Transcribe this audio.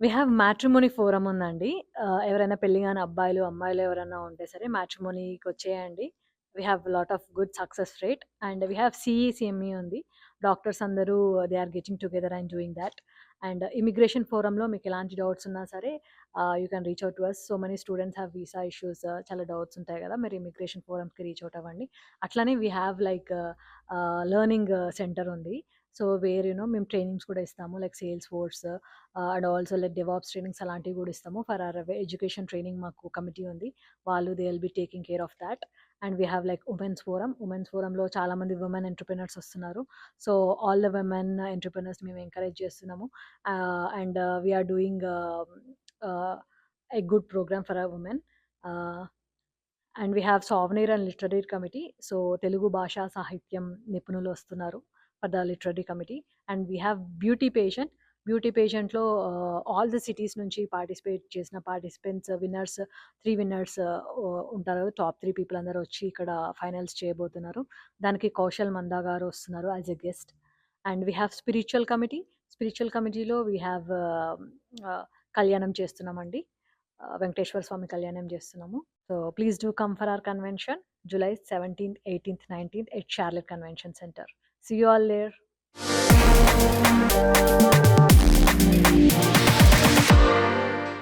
We have matrimony forum ఉందండి. ఎవరైనా పెళ్లి గాని అబ్బాయిలు, అమ్మాయిలు ఎవరైనా ఉంటే సరే మ్యాట్రిమోనీకొచ్చేయండి. We have lot of good success rate and we have CECME ఉంది. డాక్టర్స్ అందరూ they are getting together and doing that. And immigration ఫోరమ్‌లో మీకెలాంటి డౌట్స్ ఉన్నా సరే you can reach out to us. So many students have visa issues చాలా doubts ఉంటాయి గదా! మీరు ఇమిగ్రేషన్ ఫోరమ్‌కి రీచ్ ఔట్ అవ్వండి. అట్లనే we have like learning centre ఉంది. సో వేర్ మేము ట్రైనింగ్స్ కూడా ఇస్తాము. Like sales force and also like DevOps trainings అలాంటివి కూడా ఇస్తాము. ఫర్ అవర్ ఎడ్యుకేషన్ ట్రైనింగ్ మాకు కమిటీ ఉంది. వాళ్ళు they will be taking care of that. And we have like women's ఫోరంలో చాలా మంది ఉమెన్ ఎంటర్‌ప్రెన్యూర్స్ వస్తున్నారు. So all the women entrepreneurs మేము ఎంకరేజ్ చేస్తున్నాము. And we are doing a good programme for our women. And we have souvenir and literary committee. So Telugu భాషా సాహిత్యం నిపుణులు వస్తున్నారు for the literary committee. And we have beauty పేషెంట్‌లో all the cities నుంచి participate చేసిన participants winners 3 winners ఉంటారు కదా! Top 3 people అందరూ వచ్చి ఇక్కడ ఫైనల్స్ చేయబోతున్నారు. దానికి కౌశల్ మందా గారు వస్తున్నారు as a guest. And we have spiritual కమిటీలో వీ హ్యావ్ కళ్యాణం చేస్తున్నామండి. వెంకటేశ్వర స్వామి కళ్యాణం చేస్తున్నాము. So please do come for our convention July 17th, 18th, 19th at Charlotte Convention Center. See you all there.